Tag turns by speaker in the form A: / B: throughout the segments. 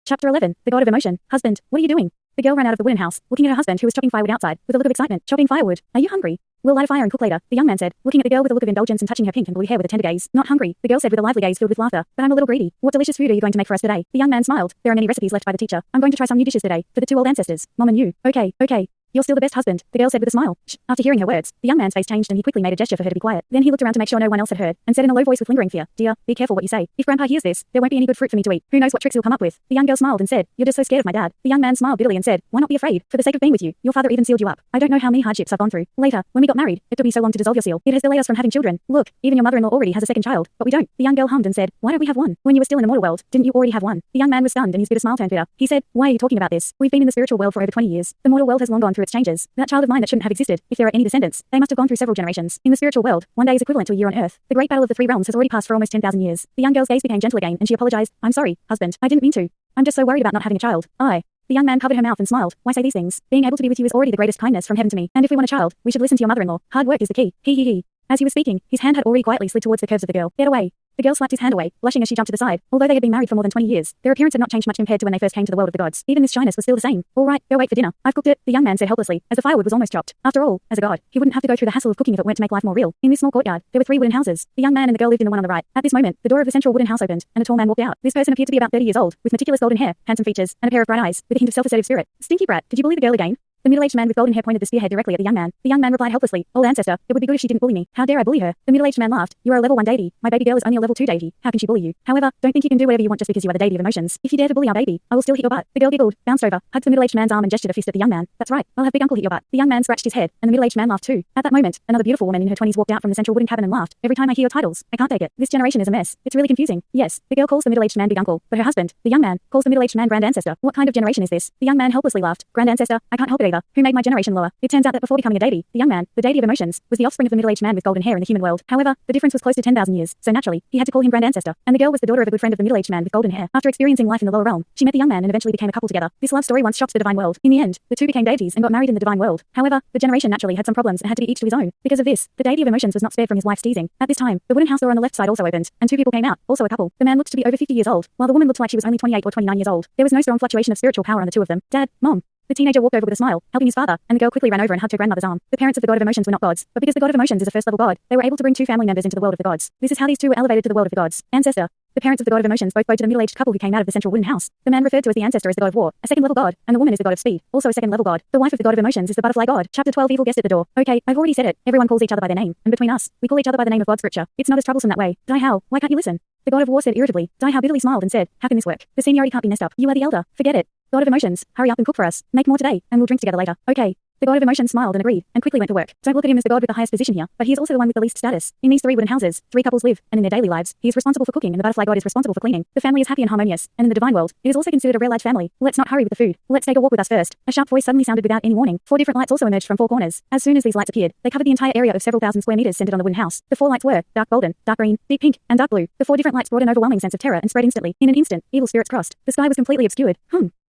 A: Chapter 11, The God of Emotion. Husband, what are you doing? The girl ran out of the wooden house, looking at her husband who was chopping firewood outside, with a look of excitement. Chopping firewood? Are you hungry? We'll light a fire and cook later, the young man said, looking at the girl with a look of indulgence and touching her pink and blue hair with a tender gaze. Not hungry, the girl said with a lively gaze filled with laughter, but I'm a little greedy. What delicious food are you going to make for us today? The young man smiled. There are many recipes left by the teacher. I'm going to try some new dishes today, for the two old ancestors, Mom and you. Okay. You're still the best husband, the girl said with a smile. Shh. After hearing her words, the young man's face changed and he quickly made a gesture for her to be quiet. Then he looked around to make sure no one else had heard, and said in a low voice with lingering fear, Dear, be careful what you say. If Grandpa hears this, there won't be any good fruit for me to eat. Who knows what tricks he'll come up with? The young girl smiled and said, You're just so scared of my dad. The young man smiled bitterly and said, Why not be afraid? For the sake of being with you, your father even sealed you up. I don't know how many hardships I've gone through. Later, when we got married, it took me so long to dissolve your seal. It has delayed us from having children. Look, even your mother-in-law already has a second child, but we don't. The young girl hummed and said, Why don't we have one? When you were still in the mortal world, didn't you already have one? The young man was stunned and his bitter smile turned bitter. He said, Why are you talking about this? We've been in the spiritual world for over 20 years. The mortal world has long gone through its changes. That child of mine that shouldn't have existed, if there are any descendants, they must have gone through several generations. In the spiritual world, one day is equivalent to a year on Earth. The great battle of the three realms has already passed for almost 10,000 years. The young girl's gaze became gentle again and she apologized. I'm sorry, husband. I didn't mean to. I'm just so worried about not having a child. The young man covered her mouth and smiled. Why say these things? Being able to be with you is already the greatest kindness from heaven to me. And if we want a child, we should listen to your mother-in-law. Hard work is the key. He. As he was speaking, his hand had already quietly slid towards the curves of the girl. Get away. The girl slapped his hand away, blushing as she jumped to the side. Although they had been married for more than 20 years, their appearance had not changed much compared to when they first came to the world of the gods. Even this shyness was still the same. All right, go wait for dinner. I've cooked it, the young man said helplessly, as the firewood was almost chopped. After all, as a god, he wouldn't have to go through the hassle of cooking if it weren't to make life more real. In this small courtyard, there were 3 wooden houses. The young man and the girl lived in the one on the right. At this moment, the door of the central wooden house opened, and a tall man walked out. This person appeared to be about 30 years old, with meticulous golden hair, handsome features, and a pair of bright eyes, with a hint of self-assertive spirit. Stinky brat, did you bully the girl again? The middle-aged man with golden hair pointed the spearhead directly at the young man. The young man replied helplessly, Old ancestor, it would be good if she didn't bully me. How dare I bully her? The middle-aged man laughed. You are a level 1 deity. My baby girl is only a level 2 deity. How can she bully you? However, don't think you can do whatever you want just because you are the deity of emotions. If you dare to bully our baby, I will still hit your butt. The girl giggled, bounced over, hugged the middle-aged man's arm and gestured a fist at the young man. That's right, I'll have big uncle hit your butt. The young man scratched his head, and the middle-aged man laughed too. At that moment, another beautiful woman in her 20s walked out from the central wooden cabin and laughed. Every time I hear your titles, I can't take it. This generation is a mess. It's really confusing. Yes, the girl calls the middle-aged man big uncle, but her husband, the young man, calls the middle-aged man grand ancestor. What kind of generation is this? The young man helplessly laughed. Grand ancestor, I can't help it either. Who made my generation lower? It turns out that before becoming a deity, the young man, the deity of emotions, was the offspring of the middle-aged man with golden hair in the human world. However, the difference was close to 10,000 years, so naturally, he had to call him grand ancestor. And the girl was the daughter of a good friend of the middle-aged man with golden hair. After experiencing life in the lower realm, she met the young man and eventually became a couple together. This love story once shocked the divine world. In the end, the two became deities and got married in the divine world. However, the generation naturally had some problems and had to be each to his own. Because of this, the deity of emotions was not spared from his wife's teasing. At this time, the wooden house door on the left side also opened, and 2 people came out, also a couple. The man looked to be over 50 years old, while the woman looked like she was only 28 or 29 years old. There was no strong fluctuation of spiritual power on the two of them. Dad, Mom. The teenager walked over with a smile, helping his father, and the girl quickly ran over and hugged her grandmother's arm. The parents of the god of emotions were not gods, but because the god of emotions is a first-level god, they were able to bring 2 family members into the world of the gods. This is how these 2 were elevated to the world of the gods. Ancestor. The parents of the god of emotions both bowed to the middle-aged couple who came out of the central wooden house. The man referred to as the ancestor is the god of war, a second-level god, and the woman is the god of speed, also a second-level god. The wife of the god of emotions is the butterfly god. Chapter 12 Evil guest at the door. Okay, I've already said it. Everyone calls each other by their name, and between us, we call each other by the name of God scripture. It's not as troublesome that way. Dai Hao, why can't you listen? The god of war said irritably. Dai Hao bitterly smiled and said, How can this work? The seniority can't be messed up. You are the elder. Forget it. God of emotions, hurry up and cook for us. Make more today, and we'll drink together later. Okay. The god of emotions smiled and agreed, and quickly went to work. Don't look at him as the god with the highest position here, but he is also the one with the least status. In these 3 wooden houses, 3 couples live, and in their daily lives, he is responsible for cooking and the butterfly god is responsible for cleaning. The family is happy and harmonious, and in the divine world, it is also considered a real large family. Let's not hurry with the food. Let's take a walk with us first. A sharp voice suddenly sounded without any warning. 4 different lights also emerged from 4 corners. As soon as these lights appeared, they covered the entire area of several thousand square meters centered on the wooden house. The 4 lights were dark golden, dark green, deep pink, and dark blue. The 4 different lights brought an overwhelming sense of terror and spread instantly. In an instant, evil spirits crossed. The sky was completely obscured.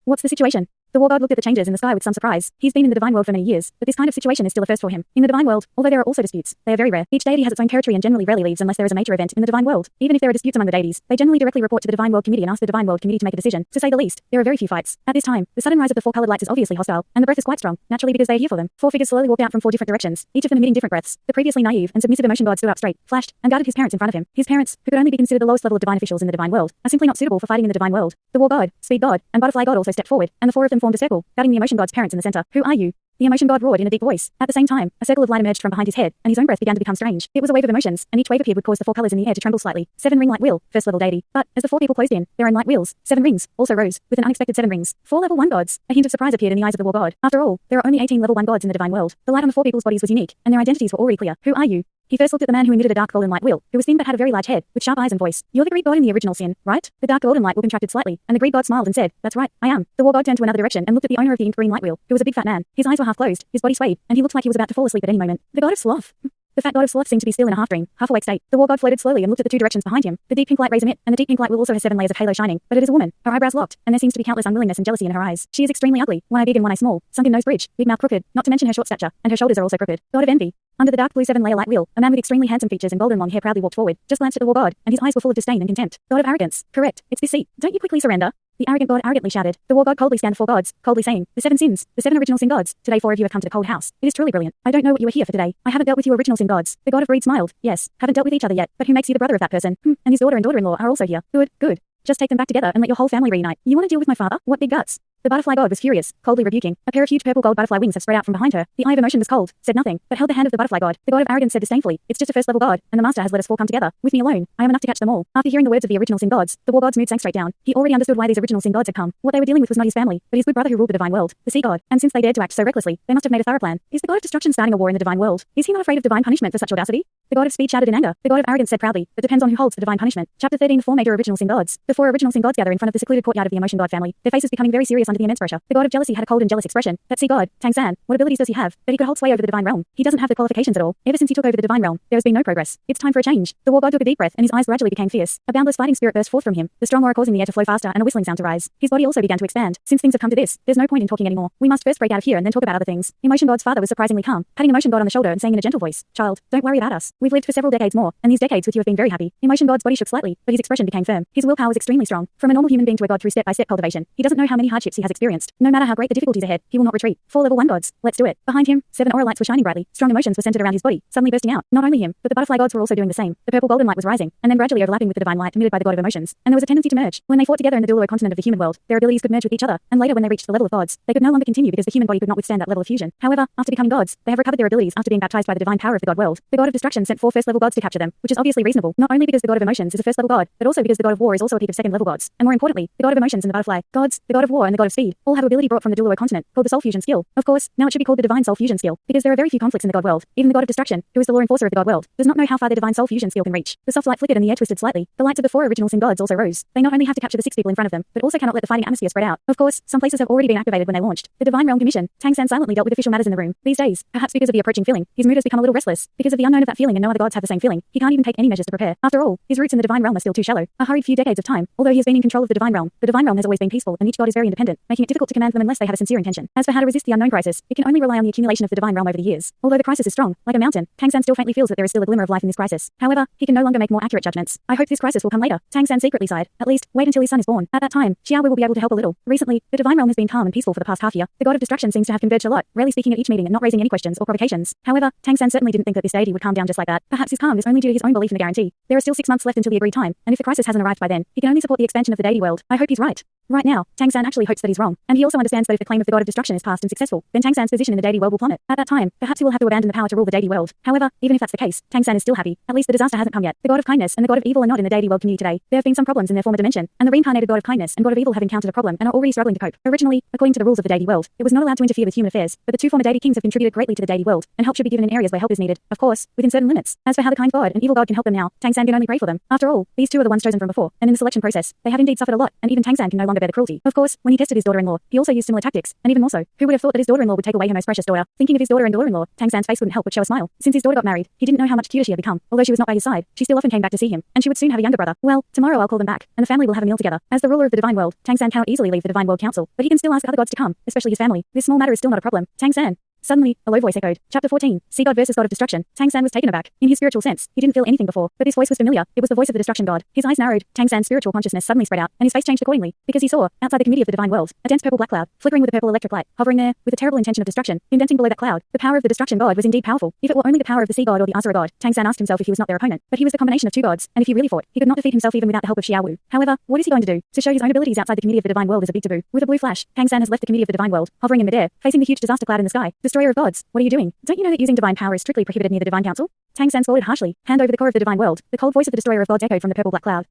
A: What's the situation? The war god looked at the changes in the sky with some surprise. He's been in the divine world for many years, but this kind of situation is still a first for him. In the divine world, although there are also disputes, they are very rare. Each deity has its own territory and generally rarely leaves unless there is a major event in the divine world. Even if there are disputes among the deities, they generally directly report to the divine world committee and ask the divine world committee to make a decision. To say the least, there are very few fights. At this time, the sudden rise of the 4 colored lights is obviously hostile, and the breath is quite strong, naturally because they are here for them. 4 figures slowly walked out from 4 different directions, each of them emitting different breaths. The previously naive and submissive emotion god stood up straight, flashed, and guarded his parents in front of him. His parents, who could only be considered the lowest level of divine officials in the divine world, are simply not suitable for fighting in the divine world. The war god, speed god, and butterfly god also stepped forward, and the 4 of them formed a circle, guarding the emotion god's parents in the center. Who are you? The emotion god roared in a deep voice. At the same time, a circle of light emerged from behind his head, and his own breath began to become strange. It was a wave of emotions, and each wave appeared would cause the 4 colors in the air to tremble slightly. 7 ring light wheel, first level deity. But as the 4 people closed in, their own light wheels, 7 rings, also rose, with an unexpected 7 rings. 4 level 1 gods. A hint of surprise appeared in the eyes of the war god. After all, there are only 18 level 1 gods in the divine world. The light on the 4 people's bodies was unique, and their identities were already clear. Who are you? He first looked at the man who emitted a dark golden light wheel, who was thin but had a very large head, with sharp eyes and voice. You're the Greek god in the original sin, right? The dark golden light wheel contracted slightly, and the Greek god smiled and said, That's right, I am. The war god turned to another direction and looked at the owner of the ink green light wheel, who was a big fat man. His eyes were half closed, his body swayed, and he looked like he was about to fall asleep at any moment. The god of sloth. The fat god of sloth seemed to be still in a half-dream, half-awake state. The war god floated slowly and looked at the 2 directions behind him. The deep pink light rays emit, and the deep pink light will also has 7 layers of halo shining. But it is a woman. Her eyebrows locked, and there seems to be countless unwillingness and jealousy in her eyes. She is extremely ugly, one eye big and one eye small, sunken nose bridge, big mouth crooked, not to mention her short stature, and her shoulders are also crooked. God of envy. Under the dark blue 7-layer light wheel, a man with extremely handsome features and golden long hair proudly walked forward, just glanced at the war god, and his eyes were full of disdain and contempt. God of arrogance. Correct. It's this seat. Don't you quickly surrender? The The arrogant god arrogantly shouted. The war god coldly scanned the 4 gods, coldly saying, the 7 sins, the 7 original sin gods. Today 4 of you have come to the cold house. It is truly brilliant. I don't know what you are here for today. I haven't dealt with you original sin gods. The god of greed smiled. Yes, haven't dealt with each other yet, but who makes you the brother of that person? And his daughter and daughter-in-law are also here. Good, good. Just take them back together and let your whole family reunite. You want to deal with my father? What big guts. The butterfly god was furious, coldly rebuking. A pair of huge purple gold butterfly wings have spread out from behind her. The eye of emotion was cold, said nothing, but held the hand of the butterfly god. The god of arrogance said disdainfully, it's just a first level god, and the master has let us 4 come together. With me alone, I am enough to catch them all. After hearing the words of the original sin gods, the war god's mood sank straight down. He already understood why these original sin gods had come. What they were dealing with was not his family, but his good brother who ruled the divine world, the sea god. And since they dared to act so recklessly, they must have made a thorough plan. Is the god of destruction starting a war in the divine world? Is he not afraid of divine punishment for such audacity? The god of speed shouted in anger. The god of arrogance said proudly, but depends on who holds the divine punishment. Chapter 13. The 4 major original sin gods. The 4 original sin gods gather in front of the secluded courtyard of the emotion god family, their faces becoming very serious under the immense pressure. The god of jealousy had a cold and jealous expression. That sea god, Tang San, what abilities does he have? That he could hold sway over the divine realm. He doesn't have the qualifications at all. Ever since he took over the divine realm, there has been no progress. It's time for a change. The war god took a deep breath and his eyes gradually became fierce. A boundless fighting spirit burst forth from him, the strong aura causing the air to flow faster and a whistling sound to rise. His body also began to expand. Since things have come to this, there's no point in talking anymore. We must first break out of here and then talk about other things. Emotion god's father was surprisingly calm, patting emotion god on the shoulder and saying in a gentle voice, child, don't worry about us. We've lived for several decades more, and these decades with you have been very happy. Emotion god's body shook slightly, but his expression became firm. His willpower was extremely strong. From a normal human being to a god through step-by-step cultivation, he doesn't know how many hardships he has experienced. No matter how great the difficulties ahead, he will not retreat. 4 level 1 gods, let's do it. Behind him, 7 aura lights were shining brightly. Strong emotions were centered around his body, suddenly bursting out. Not only him, but the butterfly gods were also doing the same. The purple golden light was rising, and then gradually overlapping with the divine light emitted by the god of emotions. And there was a tendency to merge. When they fought together in the Douluo continent of the human world, their abilities could merge with each other, and later when they reached the level of gods, they could no longer continue because the human body could not withstand that level of fusion. However, after becoming gods, they have recovered their abilities after being baptized by the divine power of the god world. The god of destruction sent 4 first level gods to capture them, which is obviously reasonable, not only because the god of emotions is a first level god, but also because the god of war is also a peak of second level gods. And more importantly, the god of emotions and the butterfly gods, the god of war and the god of speed, all have ability brought from the Douluo continent, called the soul fusion skill. Of course, now it should be called the divine soul fusion skill, because there are very few conflicts in the god world. Even the god of destruction, who is the law enforcer of the god world, does not know how far their divine soul fusion skill can reach. The soft light flickered and the air twisted slightly. The lights of the 4 original sin gods also rose. They not only have to capture the 6 people in front of them, but also cannot let the fighting atmosphere spread out. Of course, some places have already been activated when they launched. The divine realm commission. Tang San silently dealt with official matters in the room. These days, perhaps because of the approaching feeling, his mood has become a little restless. Because of the unknown of that feeling and no other gods have the same feeling, he can't even take any measures to prepare. After all, his roots in the divine realm are still too shallow. A hurried few decades of time. Although he has been in control of the divine realm has always been peaceful and each god is very independent, making it difficult to command them unless they have a sincere intention. As for how to resist the unknown crisis, it can only rely on the accumulation of the divine realm over the years. Although the crisis is strong, like a mountain, Tang San still faintly feels that there is still a glimmer of life in this crisis. However, he can no longer make more accurate judgments. I hope this crisis will come later. Tang San secretly sighed. At least, wait until his son is born. At that time, Xiao Wu will be able to help a little. Recently, the divine realm has been calm and peaceful for the past half year. The god of destruction seems to have converged a lot, rarely speaking at each meeting and not raising any questions or provocations. However, Tang San certainly didn't think that this deity would calm down just like that. Perhaps his calm is only due to his own belief in the guarantee. There are still 6 months left until the agreed time, and if the crisis hasn't arrived by then, he can only support the expansion of the deity world. I hope he's right. Right now, Tang San actually hopes that he's wrong, and he also understands that if the claim of the god of destruction is passed and successful, then Tang San's position in the deity world will plummet. At that time, perhaps he will have to abandon the power to rule the deity world. However, even if that's the case, Tang San is still happy. At least the disaster hasn't come yet. The god of kindness and the god of evil are not in the deity world community today. There have been some problems in their former dimension, and the reincarnated god of kindness and god of evil have encountered a problem and are already struggling to cope. Originally, according to the rules of the deity world, it was not allowed to interfere with human affairs, but the 2 former deity kings have contributed greatly to the deity world, and help should be given in areas where help is needed. Of course, within certain limits. As for how the kind god and evil god can help them now, Tang San can only pray for them. After all, these 2 are the ones chosen from before, and in the selection process, they have indeed suffered a lot, and even Tang San can no longer bear the cruelty. Of course, when he tested his daughter-in-law, he also used similar tactics, and even more so. Who would have thought that his daughter-in-law would take away her most precious daughter? Thinking of his daughter and daughter-in-law, Tang San's face wouldn't help but show a smile. Since his daughter got married, he didn't know how much cuter she had become. Although she was not by his side, she still often came back to see him, and she would soon have a younger brother. Well, tomorrow I'll call them back, and the family will have a meal together. As the ruler of the divine world, Tang San cannot easily leave the divine world council, but he can still ask other gods to come, especially his family. This small matter is still not a problem. Tang San. Suddenly, a low voice echoed. Chapter 14. Sea God versus God of destruction. Tang San was taken aback. In his spiritual sense, he didn't feel anything before, but this voice was familiar. It was the voice of the destruction god. His eyes narrowed. Tang San's spiritual consciousness suddenly spread out, and his face changed accordingly, because he saw, outside the committee of the divine world, a dense purple black cloud, flickering with a purple electric light, hovering there, with a terrible intention of destruction, indenting below that cloud. The power of the destruction god was indeed powerful. If it were only the power of the sea god or the Asura god, Tang San asked himself if he was not their opponent. But he was the combination of 2 gods, and if he really fought, he could not defeat himself even without the help of Xiao Wu. However, what is he going to do? To show his own abilities outside the committee of the divine world is a big taboo. With a blue flash, Tang San has left the committee of the divine world, hovering in midair, facing the huge disaster cloud in the sky. Destroyer of gods, what are you doing? Don't you know that using divine power is strictly prohibited near the divine council? Tang San scolded harshly. Hand over the core of the divine world. The cold voice of the destroyer of gods echoed from the purple black cloud.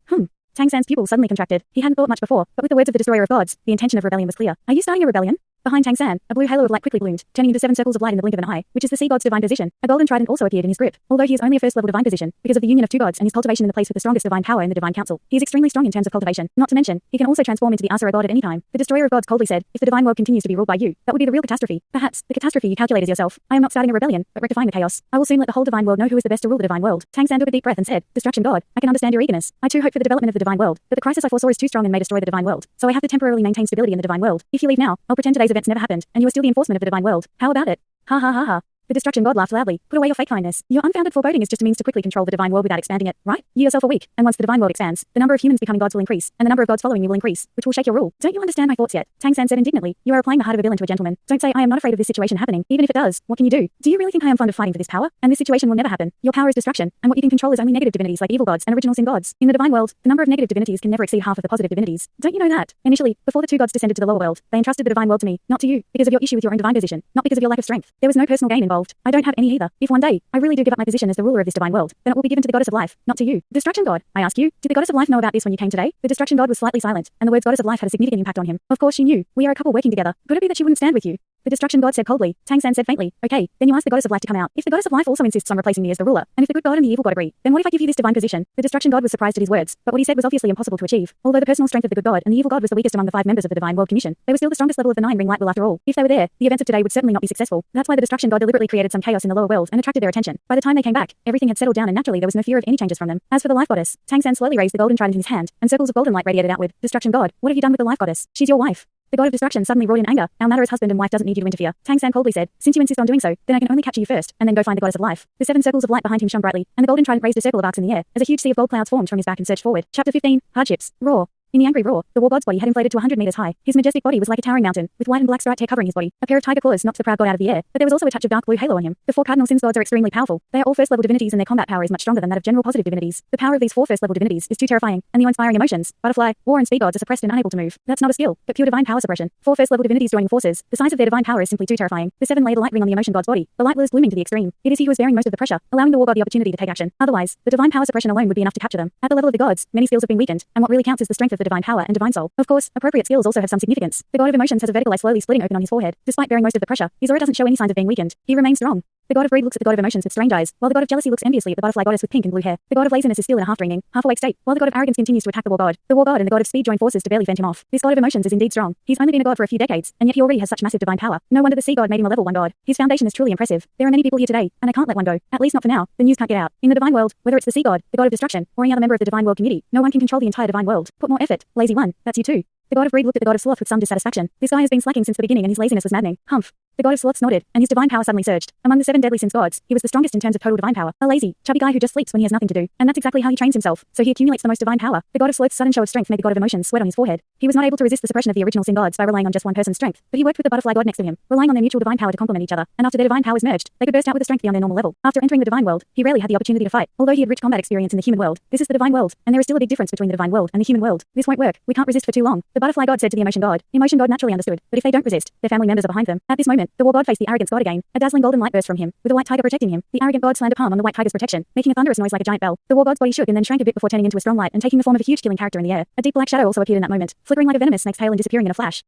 A: Tang San's pupils suddenly contracted. He hadn't thought much before, but with the words of the destroyer of gods, the intention of rebellion was clear. Are you starting a rebellion? Behind Tang San, a blue halo of light quickly bloomed, turning into 7 circles of light in the blink of an eye, which is the sea god's divine position. A golden trident also appeared in his grip. Although he is only a first level divine position, because of the union of 2 gods and his cultivation in the place with the strongest divine power in the divine council, he is extremely strong in terms of cultivation. Not to mention, he can also transform into the Asura god at any time. The destroyer of gods coldly said, if the divine world continues to be ruled by you, that would be the real catastrophe. Perhaps the catastrophe you calculate is yourself. I am not starting a rebellion, but rectifying the chaos. I will soon let the whole divine world know who is the best to rule the divine world. Tang San took a deep breath and said, Destruction god, I can understand your eagerness. I too hope for the development of the divine world, but the crisis I foresaw is too strong and may destroy the divine world. So I have to temporarily maintain stability in the divine world. If you leave now, I'll pretend today's events never happened, and you are still the enforcement of the divine world. How about it? Ha ha ha ha. The destruction god laughed loudly. Put away your fake kindness. Your unfounded foreboding is just a means to quickly control the divine world without expanding it, right? You yourself are weak, and once the divine world expands, the number of humans becoming gods will increase, and the number of gods following you will increase, which will shake your rule. Don't you understand my thoughts yet? Tang San said indignantly. You are applying the heart of a villain to a gentleman. Don't say I am not afraid of this situation happening. Even if it does, what can you do? Do you really think I am fond of fighting for this power? And this situation will never happen. Your power is destruction, and what you can control is only negative divinities like evil gods and original sin gods. In the divine world, the number of negative divinities can never exceed half of the positive divinities. Don't you know that? Initially, before the two gods descended to the lower world, they entrusted the divine world to me, not to you, because of your issue with your own divine position, not because of your lack of strength. There was no personal gain involved. I don't have any either. If one day I really do give up my position as the ruler of this divine world, then it will be given to the goddess of life, not to you. Destruction god, I ask you, did the goddess of life know about this when you came today? The destruction god was slightly silent, and the words goddess of life had a significant impact on him. Of course she knew. We are a couple working together. Could it be that she wouldn't stand with you? The destruction god said coldly. Tang San said faintly, okay, then you ask the goddess of life to come out. If the goddess of life also insists on replacing me as the ruler, and if the good god and the evil god agree, then what if I give you this divine position? The destruction god was surprised at his words, but what he said was obviously impossible to achieve. Although the personal strength of the good god and the evil god was the weakest among the 5 members of the divine world commission, they were still the strongest level of the 9 ring light will after all. If they were there, the events of today would certainly not be successful. That's why the destruction god deliberately created some chaos in the lower world and attracted their attention. By the time they came back, everything had settled down and naturally there was no fear of any changes from them. As for the life goddess, Tang San slowly raised the golden trident in his hand, and circles of golden light radiated outward. Destruction god, what have you done with the life goddess? She's your wife. The god of destruction suddenly roared in anger. Our matter as husband and wife doesn't need you to interfere. Tang San coldly said, since you insist on doing so, then I can only capture you first, and then go find the goddess of life. The 7 circles of light behind him shone brightly, and the golden trident raised a circle of arcs in the air, as a huge sea of gold clouds formed from his back and surged forward. Chapter 15, Hardships. Roar. In the angry roar, the war god's body had inflated to 100 meters high. His majestic body was like a towering mountain, with white and black striped hair covering his body. A pair of tiger claws knocked the proud god out of the air, but there was also a touch of dark blue halo on him. The 4 cardinal sins gods are extremely powerful. They are all first-level divinities and their combat power is much stronger than that of general positive divinities. The power of these 4 first-level divinities is too terrifying, and the inspiring emotions, butterfly, war and speed gods are suppressed and unable to move. That's not a skill, but pure divine power suppression. 4 first-level divinities joining forces, the size of their divine power is simply too terrifying. The 7 laid a light ring on the emotion god's body. The light will is blooming to the extreme. It is he who is bearing most of the pressure, allowing the war god the opportunity to take action. Otherwise, the divine power suppression alone would be enough to capture them. At the level of the gods, many skills have been weakened, and what really counts is the strength of the divine power and divine soul. Of course, appropriate skills also have some significance. The god of emotions has a vertical eye slowly splitting open on his forehead. Despite bearing most of the pressure, his aura doesn't show any signs of being weakened. He remains strong. The god of greed looks at the god of emotions with strange eyes, while the god of jealousy looks enviously at the butterfly goddess with pink and blue hair. The god of laziness is still in a half-dreaming, half-awake state, while the god of arrogance continues to attack the war god. The war god and the god of speed join forces to barely fend him off. This god of emotions is indeed strong. He's only been a god for a few decades, and yet he already has such massive divine power. No wonder the sea god made him a level 1 god. His foundation is truly impressive. There are many people here today, and I can't let one go. At least not for now. The news can't get out. In the divine world, whether it's the sea god, the god of destruction, or any other member of the divine world community, no one can control the entire divine world. Put more effort, lazy one. That's you too. The god of greed looked at the god of sloth with some dissatisfaction. This guy has been slacking since the beginning and his laziness was maddening. Humph. The god of sloth nodded, and his divine power suddenly surged. Among the 7 deadly sins gods, he was the strongest in terms of total divine power. A lazy, chubby guy who just sleeps when he has nothing to do. And that's exactly how he trains himself. So he accumulates the most divine power. The god of sloth's sudden show of strength made the god of emotions sweat on his forehead. He was not able to resist the suppression of the original sin gods by relying on just one person's strength, but he worked with the butterfly god next to him, relying on their mutual divine power to complement each other. And after their divine powers merged, they could burst out with a strength beyond their normal level. After entering the divine world, he rarely had the opportunity to fight. Although he had rich combat experience in the human world, this is the divine world, and there is still a big difference between the divine world and the human world. This won't work. We can't resist for too long. The butterfly god said to the emotion god. Emotion god naturally understood, but if they don't resist, their family members are behind them. At this moment, the war god faced the arrogance god again. A dazzling golden light burst from him, with a white tiger protecting him. The arrogant god slammed a palm on the white tiger's protection, making a thunderous noise like a giant bell. The war god's body shook and then shrank a bit before turning into a strong light and taking the form of a huge killing character in the air. A deep black shadow also appeared in that moment, flickering like a venomous snake's tail and disappearing in a flash.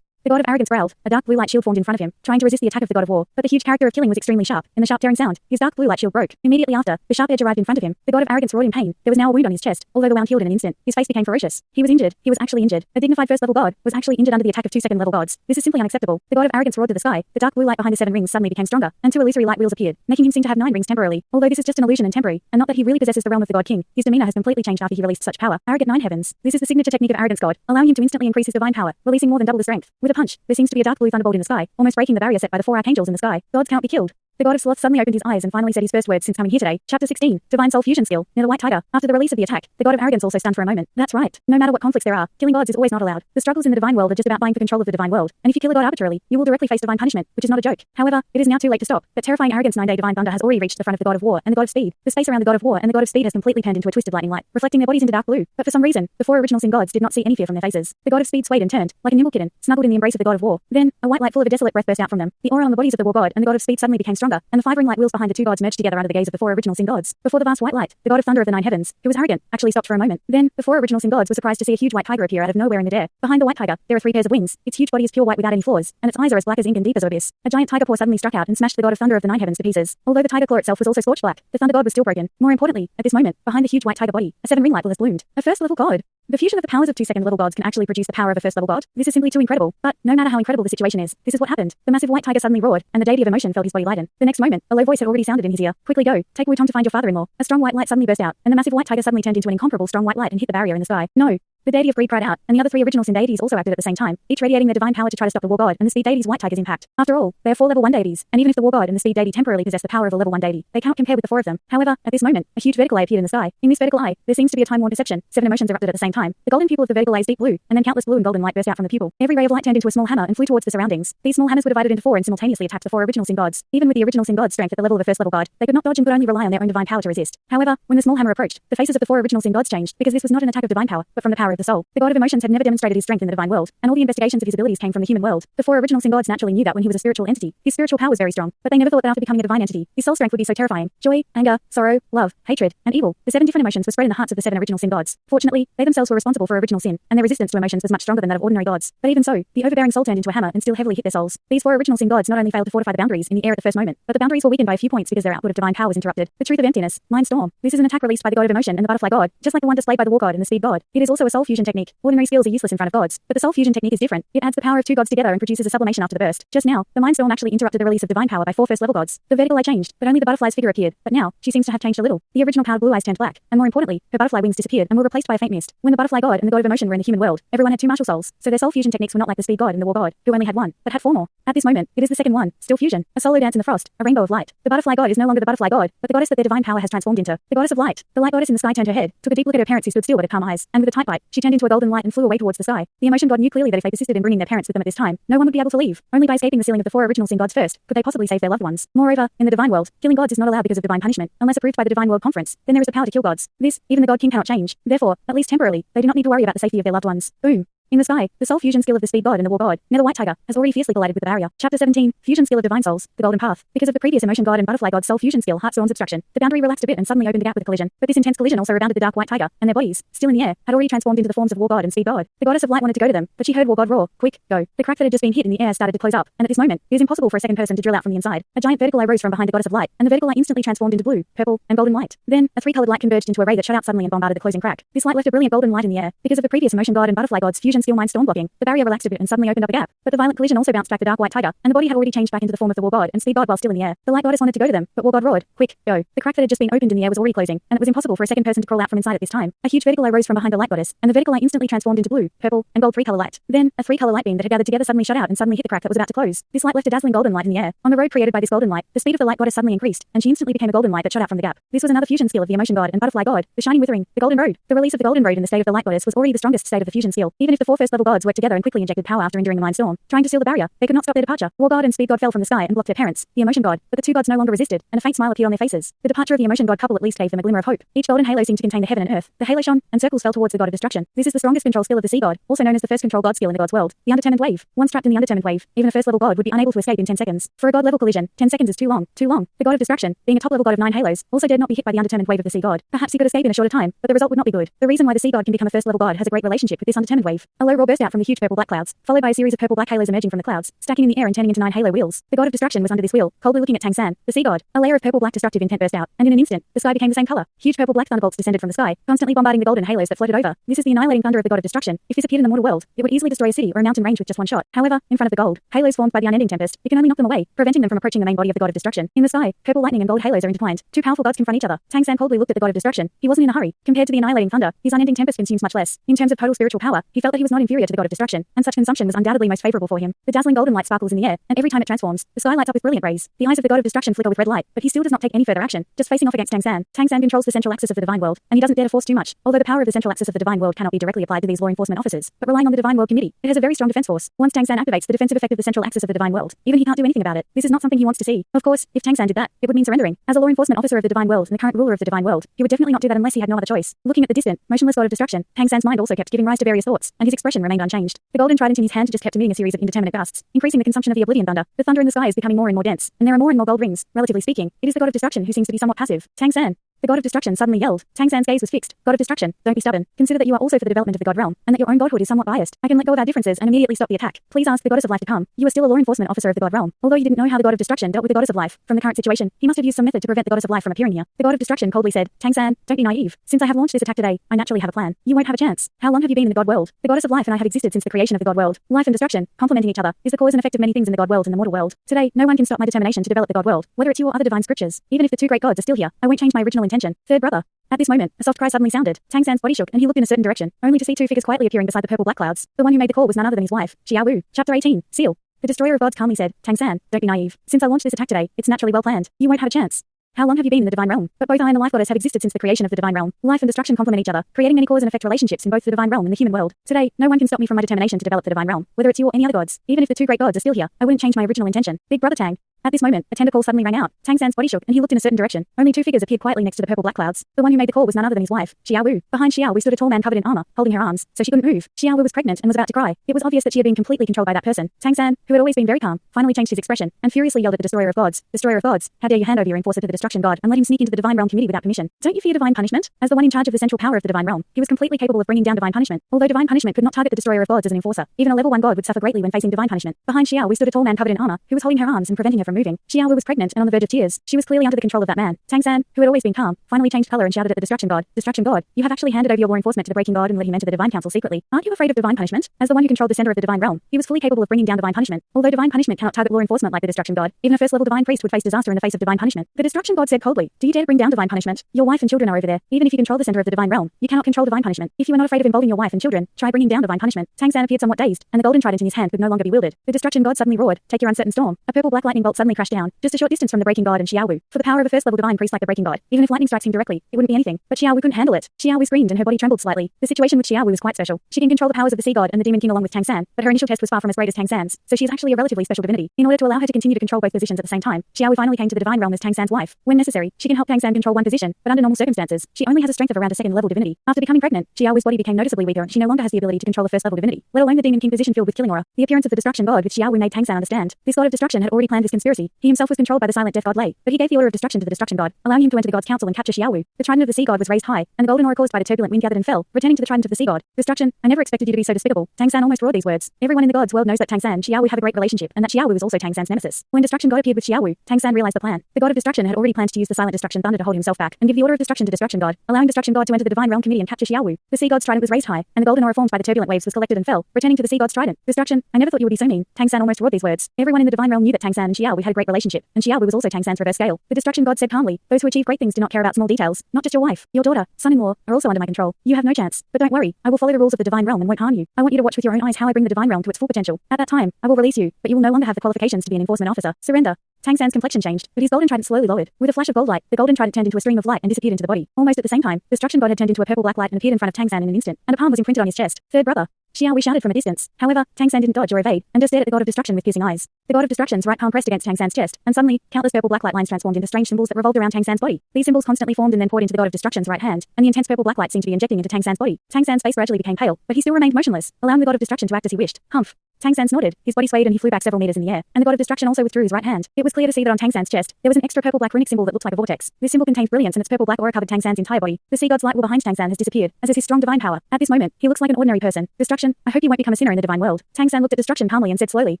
A: The god of arrogance growled. A dark blue light shield formed in front of him, trying to resist the attack of the god of war. But the huge character of killing was extremely sharp. In the sharp tearing sound, his dark blue light shield broke. Immediately after, the sharp edge arrived in front of him. The god of arrogance roared in pain. There was now a wound on his chest. Although the wound healed in an instant, his face became ferocious. He was injured. He was actually injured. A dignified first-level god was actually injured under the attack of 2 second-level gods. This is simply unacceptable. The god of arrogance roared to the sky. The dark blue light behind the 7 rings suddenly became stronger, and 2 illusory light wheels appeared, making him seem to have 9 rings temporarily. Although this is just an illusion and temporary, and not that he really possesses the realm of the god king, his demeanor has completely changed after he released such power. Arrogant 9 heavens. This is the signature technique of arrogance god, allowing him to instantly increase his divine power, releasing more than double the strength. With a punch, there seems to be a dark blue thunderbolt in the sky, almost breaking the barrier set by the 4 archangels in the sky. Gods can't be killed. The god of sloth suddenly opened his eyes and finally said his first words since coming here today. Chapter 16, Divine Soul Fusion Skill, near the White Tiger. After the release of the attack, the god of arrogance also stunned for a moment. That's right. No matter what conflicts there are, killing gods is always not allowed. The struggles in the divine world are just about vying for control of the divine world, and if you kill a god arbitrarily, you will directly face divine punishment, which is not a joke. However, it is now too late to stop. But terrifying arrogance 9-day divine thunder has already reached the front of the god of war and the god of speed. The space around the god of war and the god of speed has completely turned into a twisted lightning light, reflecting their bodies into dark blue. But for some reason, the 4 original sin gods did not see any fear from their faces. The god of speed swayed and turned, like a nimble kitten, snuggled in the embrace of the god of war. Then, a white light full of a desolate breath burst out from them. The aura on the bodies of the war god and the god of speed suddenly became stronger, and the 5 ring light wheels behind the 2 gods merged together under the gaze of the 4 original sin gods. Before the vast white light, the god of thunder of the 9 heavens, who was arrogant, actually stopped for a moment. Then, the 4 original sin gods were surprised to see a huge white tiger appear out of nowhere in midair. Behind the white tiger, there are 3 pairs of wings. Its huge body is pure white without any flaws, and its eyes are as black as ink and deep as abyss. A giant tiger paw suddenly struck out and smashed the god of thunder of the 9 heavens to pieces. Although the tiger claw itself was also scorched black, the thunder god was still broken. More importantly, at this moment, behind the huge white tiger body, a 7 ring light has bloomed. A first-level god. The fusion of the powers of 2 second-level gods can actually produce the power of a first-level god. This is simply too incredible. But, no matter how incredible the situation is, this is what happened. The massive white tiger suddenly roared, and the deity of emotion felt his body lighten. The next moment, a low voice had already sounded in his ear. Quickly go, take Wu Tong to find your father-in-law. A strong white light suddenly burst out, and the massive white tiger suddenly turned into an incomparable strong white light and hit the barrier in the sky. No. The deity of greed cried out, and the other 3 original sin deities also acted at the same time, each radiating their divine power to try to stop the war god and the speed deity's white tiger's impact. After all, they are 4 level 1 deities, and even if the war god and the speed deity temporarily possess the power of a level 1 deity, they cannot compare with the 4 of them. However, at this moment, a huge vertical eye appeared in the sky. In this vertical eye, there seems to be a time-worn perception. 7 emotions erupted at the same time. The golden pupil of the vertical eye is deep blue, and then countless blue and golden light burst out from the pupil. Every ray of light turned into a small hammer and flew towards the surroundings. These small hammers were divided into 4 and simultaneously attacked the 4 original sin gods. Even with the original sin gods' strength at the level of a first level god, they could not dodge and could only rely on their own divine power to resist. However, when the small hammer approached, the faces of the 4 original sin gods changed, because this was not an attack of divine power, but from the power of the soul. The god of emotions had never demonstrated his strength in the divine world, and all the investigations of his abilities came from the human world. The 4 original sin gods naturally knew that when he was a spiritual entity, his spiritual power was very strong, but they never thought that after becoming a divine entity, his soul strength would be so terrifying. Joy, anger, sorrow, love, hatred, and evil. The 7 different emotions were spread in the hearts of the 7 original sin gods. Fortunately, they themselves were responsible for original sin, and their resistance to emotions was much stronger than that of ordinary gods. But even so, the overbearing soul turned into a hammer and still heavily hit their souls. These 4 original sin gods not only failed to fortify the boundaries in the air at the first moment, but the boundaries were weakened by a few points because their output of divine power was interrupted. The truth of emptiness, mind storm. This is an attack released by the god of emotion and the butterfly god, just like the one displayed by the war god and the speed god. It is also a soul fusion technique. Ordinary skills are useless in front of gods, but the soul fusion technique is different. It adds the power of 2 gods together and produces a sublimation after the burst. Just now, the mind storm actually interrupted the release of divine power by 4 first level gods. The vertical eye changed, but only the butterfly's figure appeared. But now, she seems to have changed a little. The original proud blue eyes turned black, and more importantly, her butterfly wings disappeared and were replaced by a faint mist. When the butterfly god and the god of emotion were in the human world, everyone had 2 martial souls, so their soul fusion techniques were not like the speed god and the war god, who only had 1, but had 4 more. At this moment, it is the second one, still fusion, a solo dance in the frost, a rainbow of light. The butterfly god is no longer the butterfly god, but the goddess that their divine power has transformed into. The goddess of light. The light goddess in the sky turned her head, took a deep look at her parents who stood still but had calm eyes, and with a tight bite, she turned into a golden light and flew away towards the sky. The emotion god knew clearly that if they persisted in bringing their parents with them at this time, no one would be able to leave. Only by escaping the sealing of the 4 original sin gods first could they possibly save their loved ones. Moreover, in the divine world, killing gods is not allowed because of divine punishment, unless approved by the divine world conference. Then there is the power to kill gods. This, even the god king cannot change. Therefore, at least temporarily, they do not need to worry about the safety of their loved ones. Boom. In the sky, the soul fusion skill of the speed god and the war god, the white tiger, has already fiercely collided with the barrier. Chapter 17, fusion skill of divine souls, the golden path. Because of the previous emotion god and butterfly god's soul fusion skill Heartstorm's obstruction, the boundary relaxed a bit and suddenly opened a gap with a collision. But this intense collision also rebounded the dark white tiger, and their bodies, still in the air, had already transformed into the forms of war god and speed god. The goddess of light wanted to go to them, but she heard war god roar, quick, go. The crack that had just been hit in the air started to close up, and at this moment, it is impossible for a second person to drill out from the inside. A giant vertical eye rose from behind the goddess of light, and the vertical eye instantly transformed into blue, purple, and golden light. Then, a 3-colored light converged into a ray that shut out suddenly and bombarded the closing crack. This light left a brilliant golden light in the air. Because of the previous emotion god and butterfly god's fusion skill mind storm blocking, the barrier relaxed a bit and suddenly opened up a gap. But the violent collision also bounced back the dark white tiger, and the body had already changed back into the form of the war god and speed god while still in the air. The light goddess wanted to go to them, but war god roared, quick, go. The crack that had just been opened in the air was already closing, and it was impossible for a second person to crawl out from inside at this time. A huge vertical eye rose from behind the light goddess, and the vertical eye instantly transformed into blue, purple, and gold 3-color light. Then, a 3-color light beam that had gathered together suddenly shut out and suddenly hit the crack that was about to close. This light left a dazzling golden light in the air. On the road created by this golden light, the speed of the light goddess suddenly increased, and she instantly became a golden light that shut out from the gap. This was another fusion skill of the emotion god and butterfly god, the shining withering, the golden road. The release of the golden road in the state of the light goddess was already the strongest state of the fusion skill. Even if the 4 first level gods worked together and quickly injected power after enduring the mind storm, trying to seal the barrier, they could not stop their departure. War god and speed god fell from the sky and blocked their parents, the emotion god, but the 2 gods no longer resisted, and a faint smile appeared on their faces. The departure of the emotion god couple at least gave them a glimmer of hope. Each golden halo seemed to contain the heaven and earth. The halo shone, and circles fell towards the god of destruction. This is the strongest control skill of the sea god, also known as the first control god skill in the god's world, the undetermined wave. Once trapped in the undetermined wave, even a first level god would be unable to escape in 10 seconds. For a god level collision, 10 seconds is too long, too long. The god of destruction, being a top level god of 9 halos, also dared not be hit by the undetermined wave of the sea god. Perhaps he could escape in a shorter time, but the result would not be good. The reason why the sea god can become a first level god has a great relationship with this undetermined wave. A low roar burst out from the huge purple black clouds, followed by a series of purple black halos emerging from the clouds, stacking in the air and turning into 9 halo wheels. The god of destruction was under this wheel, coldly looking at Tang San, the sea god. A layer of purple black destructive intent burst out, and in an instant, the sky became the same color. Huge purple black thunderbolts descended from the sky, constantly bombarding the golden halos that floated over. This is the annihilating thunder of the god of destruction. If this appeared in the mortal world, it would easily destroy a city or a mountain range with just one shot. However, in front of the gold halos formed by the unending tempest, it can only knock them away, preventing them from approaching the main body of the god of destruction. In the sky, purple lightning and gold halos are intertwined. 2 powerful gods confront each other. Tang San coldly looked at the god of destruction. He wasn't in a hurry. Compared to the annihilating thunder, his unending tempest consumes much less. In terms of total spiritual power, he felt that he was not inferior to the god of destruction, and such consumption was undoubtedly most favorable for him. The dazzling golden light sparkles in the air, and every time it transforms, the sky lights up with brilliant rays. The eyes of the god of destruction flicker with red light, but he still does not take any further action, just facing off against Tang San. Tang San controls the central axis of the divine world, and he doesn't dare to force too much. Although the power of the central axis of the divine world cannot be directly applied to these law enforcement officers, but relying on the divine world committee, it has a very strong defense force. Once Tang San activates the defensive effect of the central axis of the divine world, even he can't do anything about it. This is not something he wants to see. Of course, if Tang San did that, it would mean surrendering. As a law enforcement officer of the divine world and the current ruler of the divine world, he would definitely not do that unless he had no other choice. Looking at the distant, motionless god of destruction, Tang San's mind also kept giving rise to various thoughts, and his expression remained unchanged. The golden trident in his hand just kept emitting a series of indeterminate gusts, increasing the consumption of the oblivion thunder. The thunder in the sky is becoming more and more dense, and there are more and more gold rings. Relatively speaking, it is the god of destruction who seems to be somewhat passive. Tang San. The god of destruction suddenly yelled. Tang San's gaze was fixed. God of destruction, don't be stubborn. Consider that you are also for the development of the god realm, and that your own godhood is somewhat biased. I can let go of our differences and immediately stop the attack. Please ask the goddess of life to come. You are still a law enforcement officer of the god realm. Although you didn't know how the god of destruction dealt with the goddess of life, from the current situation, he must have used some method to prevent the goddess of life from appearing here. The god of destruction coldly said, Tang San, don't be naive. Since I have launched this attack today, I naturally have a plan. You won't have a chance. How long have you been in the god world? The goddess of life and I have existed since the creation of the god world. Life and destruction, complementing each other, is the cause and effect of many things in the god world and the mortal world. Today, no one can stop my determination to develop the god world, whether it's you or other divine scriptures. Even if the 2 great gods are still here, I won't change my original intention. Third brother. At this moment, a soft cry suddenly sounded. Tang San's body shook, and he looked in a certain direction, only to see two figures quietly appearing beside the purple black clouds. The one who made the call was none other than his wife, Xiao Wu. Chapter 18. Seal. The destroyer of gods calmly said, Tang San, don't be naive. Since I launched this attack today, it's naturally well planned. You won't have a chance. How long have you been in the divine realm? But both I and the life goddess have existed since the creation of the divine realm. Life and destruction complement each other, creating many cause and effect relationships in both the divine realm and the human world. Today, no one can stop me from my determination to develop the divine realm, whether it's you or any other gods. Even if the two great gods are still here, I wouldn't change my original intention. Big brother Tang. At this moment, a tender call suddenly rang out. Tang San's body shook, and he looked in a certain direction. Only two figures appeared quietly next to the purple black clouds. The one who made the call was none other than his wife, Xiao Wu. Behind Xiao Wu stood a tall man covered in armor, holding her arms, so she couldn't move. Xiao Wu was pregnant and was about to cry. It was obvious that she had been completely controlled by that person. Tang San, who had always been very calm, finally changed his expression, and furiously yelled at the destroyer of gods. Destroyer of gods, how dare you hand over your enforcer to the destruction god and let him sneak into the divine realm community without permission? Don't you fear divine punishment? As the one in charge of the central power of the divine realm, he was completely capable of bringing down divine punishment. Although divine punishment could not target the destroyer of gods as an enforcer, even a level 1 god would suffer greatly when facing divine punishment. Behind Xiao Wu stood a tall man covered in armor, who was holding her arms and preventing her from moving. Xiao Wu was pregnant and on the verge of tears. She was clearly under the control of that man. Tang San, who had always been calm, finally changed color and shouted at the destruction god. Destruction god, you have actually handed over your law enforcement to the breaking god and let him enter the divine council secretly. Aren't you afraid of divine punishment? As the one who controlled the center of the divine realm, he was fully capable of bringing down divine punishment. Although divine punishment cannot target law enforcement like the destruction god, even a first level divine priest would face disaster in the face of divine punishment. The destruction god said coldly, do you dare to bring down divine punishment? Your wife and children are over there. Even if you control the center of the divine realm, you cannot control divine punishment. If you are not afraid of involving your wife and children, try bringing down divine punishment. Tang San appeared somewhat dazed, and the golden trident in his hand could no longer be wielded. The destruction god suddenly roared, take your uncertain storm. A purple black lightning bolt suddenly crashed down, just a short distance from the breaking god and Xiao Wu. For the power of a first level divine priest like the breaking god, even if lightning strikes him directly, it wouldn't be anything. But Xiao Wu couldn't handle it. Xiao Wu screamed and her body trembled slightly. The situation with Xiao Wu was quite special. She can control the powers of the sea god and the demon king along with Tang San, but her initial test was far from as great as Tang San's, so she is actually a relatively special divinity. In order to allow her to continue to control both positions at the same time, Xiao Wu finally came to the divine realm as Tang San's wife. When necessary, she can help Tang San control one position, but under normal circumstances, she only has a strength of around a second level divinity. After becoming pregnant, Xiao Wu's body became noticeably weaker and she no longer has the ability to control a first level divinity, let alone the demon king position filled with killing aura. The appearance of the destruction god with Xiao Wu made Tang San understand. This god of destruction had already planned this conspiracy. He himself was controlled by the silent death god Lei, but he gave the order of destruction to the destruction god, allowing him to enter the god's council and capture Xiao Wu. The trident of the sea god was raised high, and the golden aura caused by the turbulent wind gathered and fell, returning to the trident of the sea god. Destruction, I never expected you to be so despicable. Tang San almost roared these words. Everyone in the god's world knows that Tang San and Xiao Wu have a great relationship, and that Xiao Wu is also Tang San's nemesis. When destruction god appeared with Xiao Wu, Tang San realized the plan. The god of destruction had already planned to use the silent destruction thunder to hold himself back and give the order of destruction to destruction god, allowing destruction god to enter the divine realm community and capture Xiao Wu. The sea god's trident was raised high, and the golden aura formed by the turbulent waves was collected and fell, returning to the sea god's trident. Destruction, I never thought you would be so mean. Tang San almost roared these words. Everyone in the divine realm knew that Tang San and Xiao Wu had a great relationship, and Xiao Wu was also Tang San's reverse scale. The destruction god said calmly, those who achieve great things do not care about small details. Not just your wife, your daughter, son-in-law, are also under my control. You have no chance. But don't worry, I will follow the rules of the divine realm and won't harm you. I want you to watch with your own eyes how I bring the divine realm to its full potential. At that time, I will release you, but you will no longer have the qualifications to be an enforcement officer. Surrender. Tang San's complexion changed, but his golden trident slowly lowered. With a flash of gold light, the golden trident turned into a stream of light and disappeared into the body. Almost at the same time, destruction god had turned into a purple black light and appeared in front of Tang San in an instant, and a palm was imprinted on his chest. Third brother. Xiao Wu shouted from a distance. However, Tang San didn't dodge or evade, and just stared at the god of destruction with piercing eyes. The god of destruction's right palm pressed against Tang San's chest, and suddenly, countless purple black light lines transformed into strange symbols that revolved around Tang San's body. These symbols constantly formed and then poured into the god of destruction's right hand, and the intense purple black light seemed to be injecting into Tang San's body. Tang San's face gradually became pale, but he still remained motionless, allowing the god of destruction to act as he wished. Humph. Tang San snorted, his body swayed and he flew back several meters in the air, and the god of destruction also withdrew his right hand. It was clear to see that on Tang San's chest, there was an extra purple black runic symbol that looked like a vortex. This symbol contained brilliance and its purple black aura covered Tang San's entire body. The sea god's light wall behind Tang San has disappeared, as is his strong divine power. At this moment, he looks like an ordinary person. Destruction, I hope you won't become a sinner in the divine world. Tang San looked at destruction calmly and said slowly.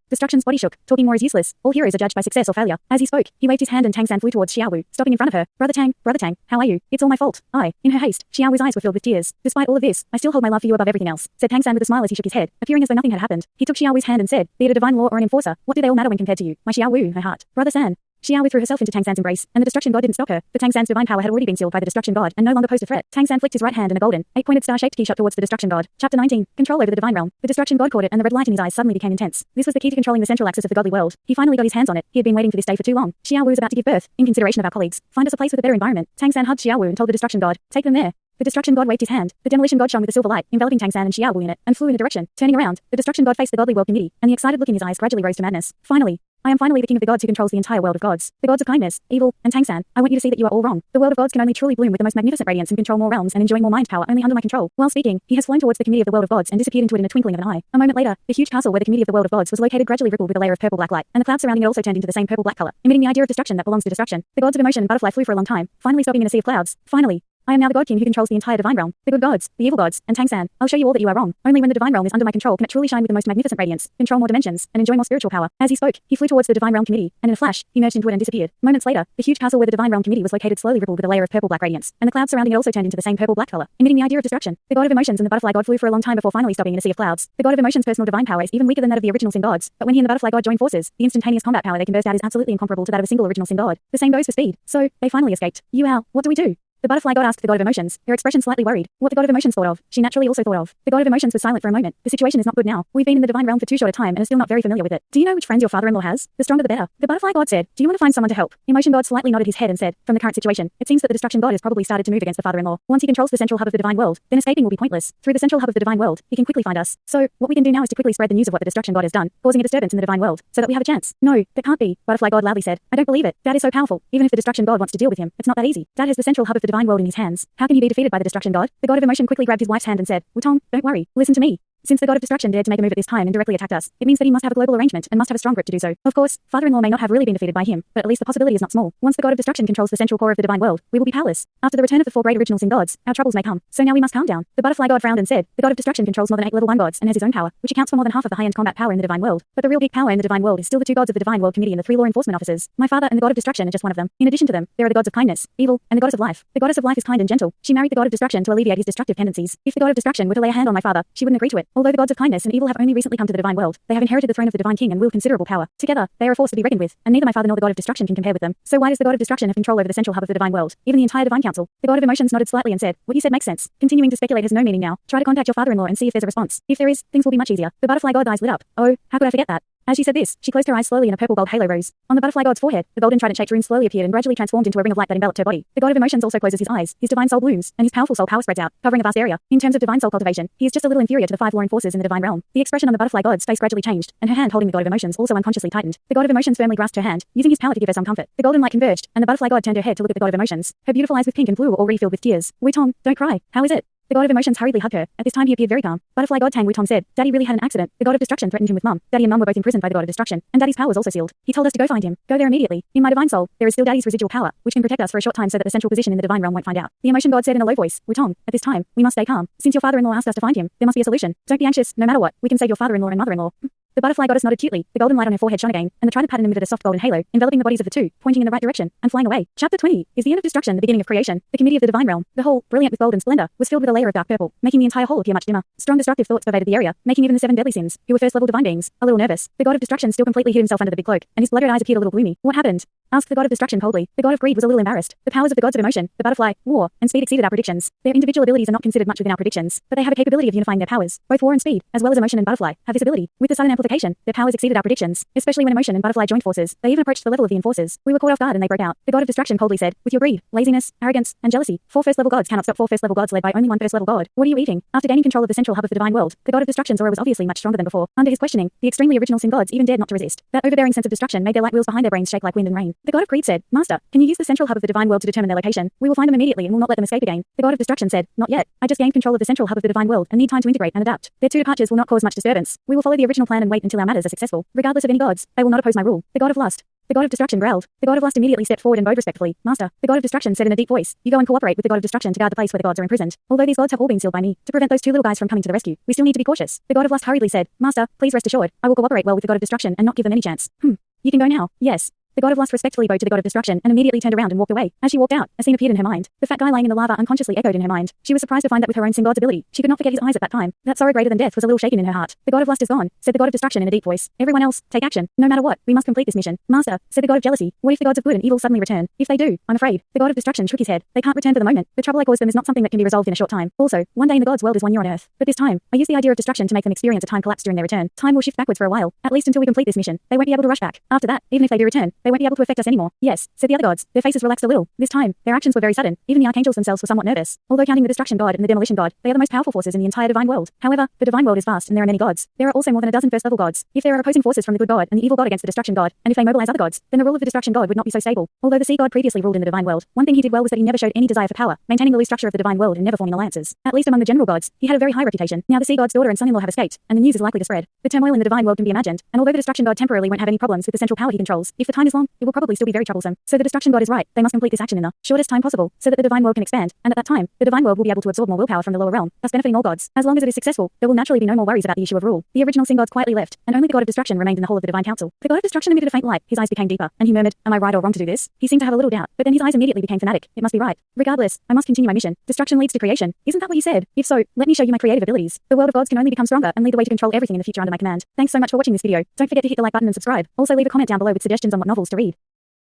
A: Destruction's body shook. Talking more is useless. All heroes are judged by success or failure. As he spoke, he waved his hand and Tang San flew towards Xiao Wu, stopping in front of her. Brother Tang, how are you? It's all my fault. In her haste, Xiao Wu's eyes were filled with tears. Despite all of this, I still hold my love for you above everything else, said Tang San with a smile as he shook his head, appearing as though nothing had happened. He took Xiao Wu's hand and said, be it a divine law or an enforcer, what do they all matter when compared to you? My Xiao Wu, her heart. Brother San. Xiao Wu threw herself into Tang San's embrace, and the destruction god didn't stop her, but Tang San's divine power had already been sealed by the destruction god and no longer posed a threat. Tang San flicked his right hand and a golden, 8-pointed star-shaped key shot towards the destruction god. Chapter 19. Control over the divine realm. The destruction god caught it and the red light in his eyes suddenly became intense. This was the key to controlling the central axis of the godly world. He finally got his hands on it. He had been waiting for this day for too long. Xiao Wu was about to give birth. In consideration of our colleagues, find us a place with a better environment. Tang San hugged Xiao Wu and told the destruction god, take them there. The destruction god waved his hand. The demolition god shone with a silver light, enveloping Tang San and Xiao Wu in it, and flew in a direction. Turning around, the destruction god faced the godly world community, and the excited look in his eyes gradually rose to madness. Finally, I am finally the king of the gods who controls the entire world of gods. The gods of kindness, evil, and Tang San, I want you to see that you are all wrong. The world of gods can only truly bloom with the most magnificent radiance and control more realms and enjoy more mind power only under my control. While speaking, he has flown towards the community of the world of gods and disappeared into it in a twinkling of an eye. A moment later, the huge castle where the community of the world of gods was located gradually rippled with a layer of purple black light, and the clouds surrounding it also turned into the same purple black color, emitting the idea of destruction that belongs to destruction. The gods of emotion and butterfly flew for a long time, finally stopping in a sea of clouds. Finally, I am now the God King who controls the entire divine realm. The good gods, the evil gods, and Tang San. I'll show you all that you are wrong. Only when the divine realm is under my control can it truly shine with the most magnificent radiance, control more dimensions, and enjoy more spiritual power. As he spoke, he flew towards the divine realm community, and in a flash, he merged into it and disappeared. Moments later, the huge castle where the divine realm community was located slowly rippled with a layer of purple black radiance, and the clouds surrounding it also turned into the same purple black color, emitting the idea of destruction. The god of emotions and the butterfly god flew for a long time before finally stopping in a sea of clouds. The god of emotions' personal divine power is even weaker than that of the original sin gods, but when he and the butterfly god join forces, the instantaneous combat power they can burst out is absolutely incomparable to that of a single original sin god. The same goes for speed. So, they finally escaped. What do we do? The butterfly god asked the god of emotions, her expression slightly worried. What the god of emotions thought of, she naturally also thought of. The god of emotions was silent for a moment. The situation is not good now. We've been in the divine realm for too short a time and are still not very familiar with it. Do you know which friends your father-in-law has? The stronger the better. The butterfly god said, do you want to find someone to help? Emotion god slightly nodded his head and said, from the current situation, it seems that the destruction god has probably started to move against the father-in-law. Once he controls the central hub of the divine world, then escaping will be pointless. Through the central hub of the divine world, he can quickly find us. So, what we can do now is to quickly spread the news of what the destruction god has done, causing a disturbance in the divine world, so that we have a chance. No, that can't be, butterfly god loudly said. I don't believe it. Dad is so powerful. Even if the destruction god wants to deal with him, it's not that easy. Dad has the central hub of the divine world in his hands. How can he be defeated by the destruction god? The god of emotion quickly grabbed his wife's hand and said, Wutong, don't worry. Listen to me. Since the god of destruction dared to make a move at this time and directly attacked us, it means that he must have a global arrangement and must have a strong grip to do so. Of course, father-in-law may not have really been defeated by him, but at least the possibility is not small. Once the god of destruction controls the central core of the divine world, we will be powerless. After the return of the 4 great original sin gods, our troubles may come. So now we must calm down. The butterfly god frowned and said, the god of destruction controls more than 8 level 1 gods and has his own power, which accounts for more than half of the high-end combat power in the divine world. But the real big power in the divine world is still the 2 gods of the divine world committee and the 3 law enforcement officers. My father and the god of destruction are just one of them. In addition to them, there are the gods of kindness, evil, and the goddess of life. The goddess of life is kind and gentle. She married the god of destruction to alleviate his destructive tendencies. If the god of destruction were to lay a hand on my father, she wouldn't agree to it. Although the gods of kindness and evil have only recently come to the divine world, they have inherited the throne of the divine king and wield considerable power. Together, they are a force to be reckoned with, and neither my father nor the god of destruction can compare with them. So why does the god of destruction have control over the central hub of the divine world, even the entire divine council? The god of emotions nodded slightly and said, what you said makes sense. Continuing to speculate has no meaning now. Try to contact your father-in-law and see if there's a response. If there is, things will be much easier. The butterfly god's eyes lit up. Oh, how could I forget that? As she said this, she closed her eyes slowly and a purple gold halo rose. On the butterfly god's forehead, the golden trident-shaped rune slowly appeared and gradually transformed into a ring of light that enveloped her body. The god of emotions also closes his eyes, his divine soul blooms, and his powerful soul power spreads out, covering a vast area. In terms of divine soul cultivation, he is just a little inferior to the 5 law enforcers in the divine realm. The expression on the butterfly god's face gradually changed, and her hand holding the god of emotions also unconsciously tightened. The god of emotions firmly grasped her hand, using his power to give her some comfort. The golden light converged, and the butterfly god turned her head to look at the god of emotions. Her beautiful eyes with pink and blue were already filled with tears. Wutong, don't cry. How is it? The god of emotions hurriedly hugged her. At this time he appeared very calm. Butterfly god Tang Wutong said, Daddy really had an accident. The god of destruction threatened him with Mum. Daddy and Mum were both imprisoned by the god of destruction, and Daddy's power was also sealed. He told us to go find him. Go there immediately. In my divine soul, there is still Daddy's residual power, which can protect us for a short time so that the central position in the divine realm won't find out. The emotion god said in a low voice, Wutong, at this time, we must stay calm. Since your father-in-law asked us to find him, there must be a solution. Don't be anxious, no matter what. We can save your father-in-law and mother-in-law. The butterfly goddess nodded cutely. The golden light on her forehead shone again, and the trident pattern emitted a soft golden halo, enveloping the bodies of the 2, pointing in the right direction, and flying away. Chapter 20 is the end of destruction, the beginning of creation. The committee of the divine realm, the whole, brilliant with gold and splendor, was filled with a layer of dark purple, making the entire hall appear much dimmer. Strong destructive thoughts pervaded the area, making even the 7 deadly sins, who were first-level divine beings, a little nervous. The god of destruction still completely hid himself under the big cloak, and his blood-red eyes appeared a little gloomy. What happened? Asked the god of destruction coldly. The god of greed was a little embarrassed. The powers of the gods of emotion, the butterfly, war, and speed exceeded our predictions. Their individual abilities are not considered much within our predictions, but they have a capability of unifying their powers. Both war and speed, as well as emotion and butterfly, have this ability. With the sudden amplification, their powers exceeded our predictions, especially when emotion and butterfly joined forces. They even approached the level of the enforcers. We were caught off guard and they broke out. The god of destruction coldly said, with your greed, laziness, arrogance, and jealousy, 4 first-level gods cannot stop 4 first-level gods led by only 1 first-level god. What are you eating? After gaining control of the central hub of the divine world, the god of destruction's aura was obviously much stronger than before. Under his questioning, the extremely original sin gods even dared not to resist. That overbearing sense of destruction made their light wheels behind their brains shake like wind and rain. The god of greed said, Master, can you use the central hub of the divine world to determine their location? We will find them immediately and will not let them escape again. The god of destruction said, not yet. I just gained control of the central hub of the divine world and need time to integrate and adapt. Their 2 departures will not cause much disturbance. We will follow the original plan and wait until our matters are successful. Regardless of any gods, they will not oppose my rule. The god of lust. The god of destruction growled. The god of lust immediately stepped forward and bowed respectfully. Master, the god of destruction said in a deep voice, you go and cooperate with the god of destruction to guard the place where the gods are imprisoned. Although these gods have all been sealed by me, to prevent those 2 little guys from coming to the rescue, we still need to be cautious. The god of lust hurriedly said, Master, please rest assured, I will cooperate well with the god of destruction and not give them any chance. You can go now. Yes. The god of lust respectfully bowed to the god of destruction and immediately turned around and walked away. As she walked out, a scene appeared in her mind. The fat guy lying in the lava unconsciously echoed in her mind. She was surprised to find that with her own sin god's ability, she could not forget his eyes at that time. That sorrow greater than death was a little shaken in her heart. The god of lust is gone, said the god of destruction in a deep voice. Everyone else, take action. No matter what, we must complete this mission. Master, said the god of jealousy, what if the gods of good and evil suddenly return? If they do, I'm afraid. The god of destruction shook his head. They can't return for the moment. The trouble I caused them is not something that can be resolved in a short time. Also, one day in the gods' world is 1 year on earth. But this time, I use the idea of destruction to make them experience a time collapse during their return. Time will shift backwards for a while, at least until we complete this mission. They won't be able to rush back. After that, even if they do return, they won't be able to affect us anymore. Yes, said the other gods. Their faces relaxed a little. This time, their actions were very sudden. Even the archangels themselves were somewhat nervous. Although counting the destruction god and the demolition god, they are the most powerful forces in the entire divine world. However, the divine world is vast and there are many gods. There are also more than a dozen first-level gods. If there are opposing forces from the good god and the evil god against the destruction god, and if they mobilize other gods, then the rule of the destruction god would not be so stable. Although the sea god previously ruled in the divine world, one thing he did well was that he never showed any desire for power, maintaining the loose structure of the divine world and never forming alliances. At least among the general gods, he had a very high reputation. Now the sea god's daughter and son-in-law have escaped, and the news is likely to spread. The turmoil in the divine world can be imagined, and although the destruction god temporarily won't have any problems with the central power he controls, if the time is long, it will probably still be very troublesome. So the destruction god is right. They must complete this action in the shortest time possible, so that the divine world can expand, and at that time, the divine world will be able to absorb more willpower from the lower realm, thus benefiting all gods. As long as it is successful, there will naturally be no more worries about the issue of rule. The original sin gods quietly left, and only the god of destruction remained in the whole of the divine council. The god of destruction emitted a faint light, his eyes became deeper, and he murmured, am I right or wrong to do this? He seemed to have a little doubt, but then his eyes immediately became fanatic. It must be right. Regardless, I must continue my mission. Destruction leads to creation. Isn't that what you said? If so, let me show you my creative abilities. The world of gods can only become stronger and lead the way to control everything in the future under my command. Thanks so much for watching this video. Don't forget to hit the like button and subscribe. Also leave a comment down below with suggestions on what novels to read.